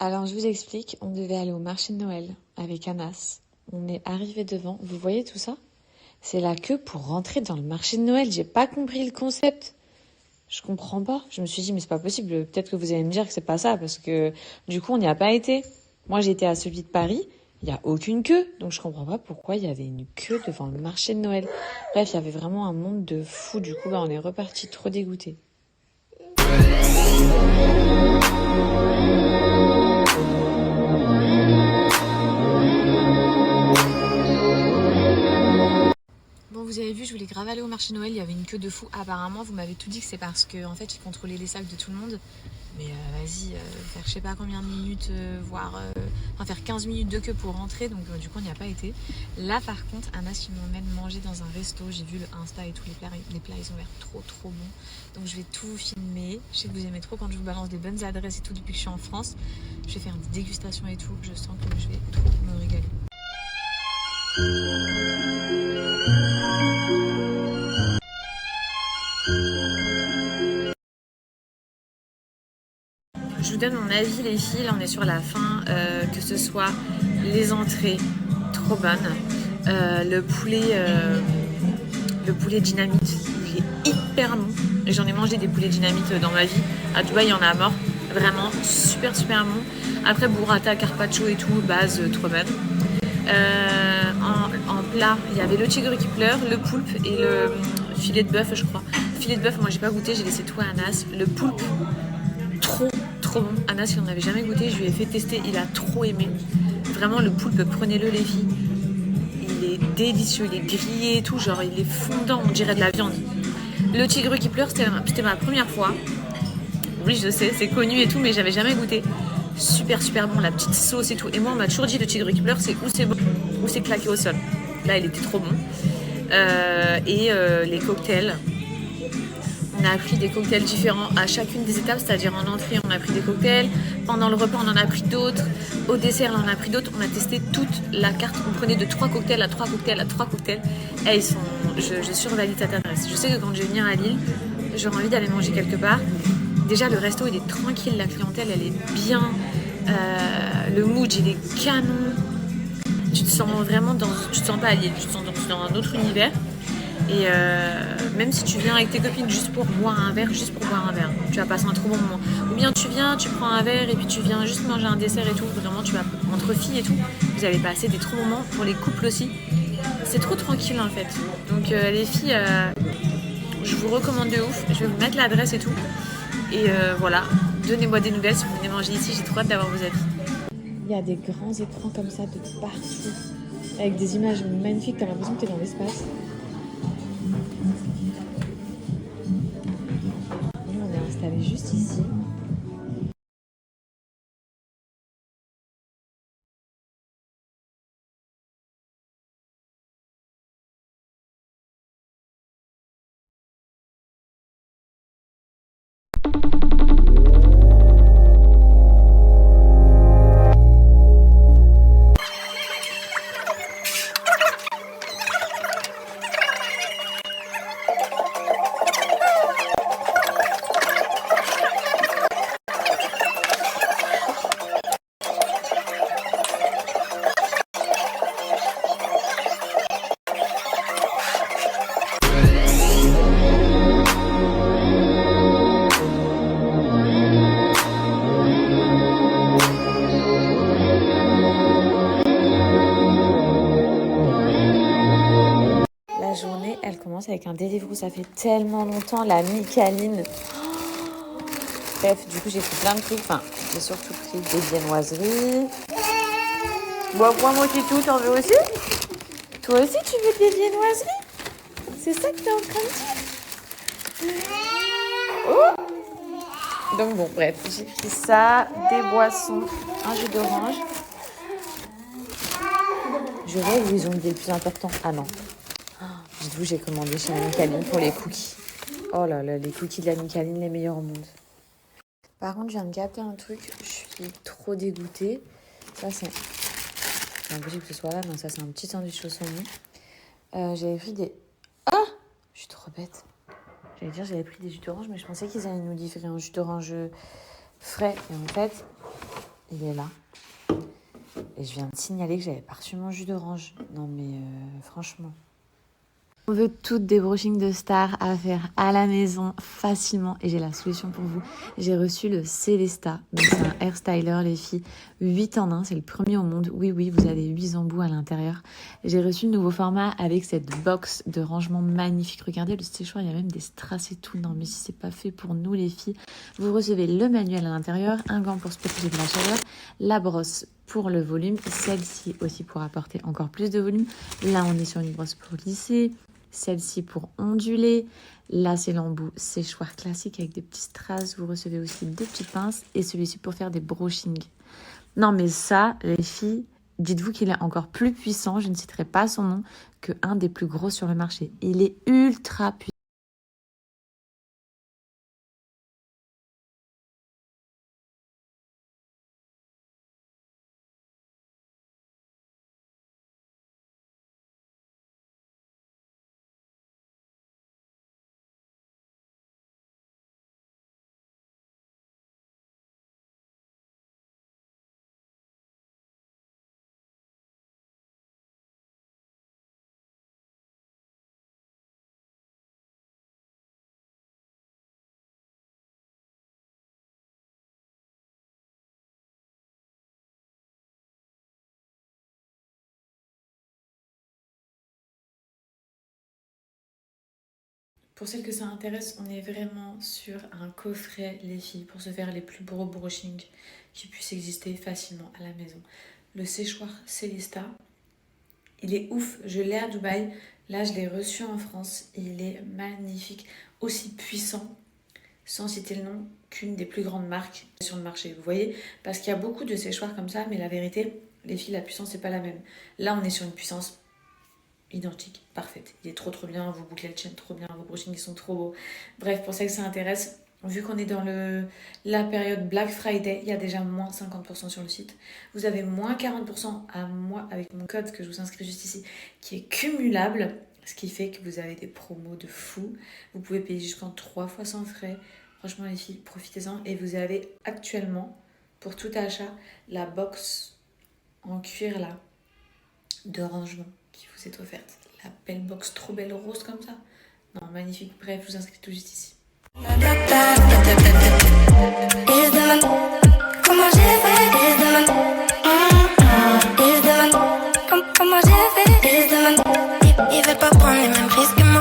Alors, je vous explique, on devait aller au marché de Noël avec Anas. On est arrivé devant, vous voyez tout ça? C'est la queue pour rentrer dans le marché de Noël. J'ai pas compris le concept. Je comprends pas. Je me suis dit, mais c'est pas possible. Peut-être que vous allez me dire que c'est pas ça, parce que du coup, on n'y a pas été. Moi, j'ai été à celui de Paris. Il n'y a aucune queue. Donc, je comprends pas pourquoi il y avait une queue devant le marché de Noël. Bref, il y avait vraiment un monde de fous. Du coup, on est reparti trop dégoûtés. Bon, vous avez vu, je voulais grave aller au marché Noël, il y avait une queue de fou. Apparemment, vous m'avez tout dit que c'est parce que en fait, ils contrôlaient les sacs de tout le monde. Mais vas-y, faire je sais pas combien de minutes, faire 15 minutes de queue pour rentrer, donc du coup on n'y a pas été. Là par contre, Anas il m'emmène manger dans un resto, j'ai vu le Insta et tous les plats ils ont l'air trop bons. Donc je vais tout filmer, je sais que vous aimez trop quand je vous balance des bonnes adresses et tout depuis que je suis en France. Je vais faire des dégustations et tout, je sens que je vais trop me régaler. Je vous donne mon avis les filles, là on est sur la fin, que ce soit les entrées, trop bonnes, le poulet dynamite, il est hyper bon. J'en ai mangé des poulets dynamite dans ma vie, à Dubaï il y en a à mort, vraiment super bon. Après burrata, carpaccio et tout, base trop bonne. En plat, il y avait le tigre qui pleure, le poulpe et le filet de bœuf je crois. Filet de bœuf moi j'ai pas goûté, j'ai laissé tout à Anas. Le poulpe, trop bon. Anas, il n'en avait jamais goûté, je lui ai fait tester, il a trop aimé. Vraiment, le poulpe, prenez-le les filles. Il est délicieux, il est grillé et tout, genre il est fondant, on dirait de la viande. Le tigre qui pleure, c'était ma première fois. Oui, je sais, c'est connu et tout, mais j'avais jamais goûté. Super bon, la petite sauce et tout. Et moi, on m'a toujours dit le tigre qui pleure, c'est ou c'est bon, ou c'est claqué au sol. Là, il était trop bon. Les cocktails. On a pris des cocktails différents à chacune des étapes, c'est-à-dire en entrée, on a pris des cocktails. Pendant le repas, on en a pris d'autres. Au dessert, on en a pris d'autres. On a testé toute la carte. On prenait de 3 cocktails à 3 cocktails à 3 cocktails. Et ils sont... Je survalide cette adresse. Je sais que quand je vais venir à Lille, j'aurai envie d'aller manger quelque part. Déjà, le resto, il est tranquille. La clientèle, elle est bien. Le mood, il est canon. Tu te sens vraiment dans... Tu te sens pas à Lille. Tu te sens dans un autre univers. Et même si tu viens avec tes copines juste pour boire un verre, tu vas passer un trop bon moment. Ou bien tu viens, tu prends un verre et puis tu viens juste manger un dessert et tout. Vraiment, tu vas entre filles et tout. Vous allez passer des trop bons moments pour les couples aussi. C'est trop tranquille en fait. Donc les filles, je vous recommande de ouf. Je vais vous mettre l'adresse et tout. Et voilà, donnez-moi des nouvelles si vous venez manger ici. J'ai trop hâte d'avoir vos avis. Il y a des grands écrans comme ça de partout, avec des images magnifiques. T'as l'impression que t'es dans l'espace. Installé juste ici. La journée, elle commence avec un Deliveroo. Ça fait tellement longtemps, la Micaline. Bref, du coup, j'ai pris plein de trucs. Enfin, j'ai surtout pris des viennoiseries. Bon, moi aussi tout, t'en veux aussi? Toi aussi, tu veux des viennoiseries? C'est ça que t'es en train de dire? Oh! Donc bon, bref, j'ai pris ça, des boissons, un jus d'orange. Je rêve où ils ont dit le plus important. Ah non. Dites-vous, j'ai commandé chez la Micaline pour les cookies. Oh là là, les cookies de la Micaline, les meilleurs au monde. Par contre, je viens de capter un truc. Je suis trop dégoûtée. Ça, c'est impossible que ce soit là. Non, ça, c'est un petit sandwich au saumon. J'avais pris des... Ah! Je suis trop bête. J'avais pris des jus d'orange, mais je pensais qu'ils allaient nous livrer un jus d'orange frais. Et en fait, il est là. Et je viens de signaler que j'avais pas reçu mon jus d'orange. Non mais franchement. On veut toutes des brushings de stars à faire à la maison facilement et j'ai la solution pour vous. J'ai reçu le Célesta, donc c'est un hair styler les filles, 8 en 1, c'est le premier au monde. Oui, vous avez 8 embouts à l'intérieur. J'ai reçu le nouveau format avec cette box de rangement magnifique. Regardez le séchoir, il y a même des strass et tout. Non mais si c'est pas fait pour nous les filles. Vous recevez le manuel à l'intérieur, un gant pour se protéger de la chaleur, la brosse pour le volume, celle-ci aussi pour apporter encore plus de volume. Là on est sur une brosse pour lisser. Celle-ci pour onduler. Là, c'est l'embout séchoir classique avec des petits strass. Vous recevez aussi 2 petites pinces. Et celui-ci pour faire des brushings. Non, mais ça, les filles, dites-vous qu'il est encore plus puissant. Je ne citerai pas son nom que un des plus gros sur le marché. Il est ultra puissant. Pour celles que ça intéresse, on est vraiment sur un coffret, les filles, pour se faire les plus gros brushings qui puissent exister facilement à la maison. Le séchoir Célesta, il est ouf, je l'ai à Dubaï, là je l'ai reçu en France, il est magnifique, aussi puissant, sans citer le nom, qu'une des plus grandes marques sur le marché, vous voyez, parce qu'il y a beaucoup de séchoirs comme ça, mais la vérité, les filles, la puissance c'est pas la même. Là on est sur une puissance identique, parfaite. Il est trop bien, vos boucles tiennent trop bien, vos brushings ils sont trop beaux. Bref, pour celles que ça intéresse, vu qu'on est dans la période Black Friday, il y a déjà moins 50% sur le site. Vous avez moins 40% à moi avec mon code que je vous inscris juste ici, qui est cumulable, ce qui fait que vous avez des promos de fou. Vous pouvez payer jusqu'en 3 fois sans frais. Franchement les filles, profitez-en. Et vous avez actuellement, pour tout achat, la box en cuir là, de rangement qui vous est offerte. La belle box trop belle rose comme ça. Non, magnifique. Bref, je vous inscris tout juste ici.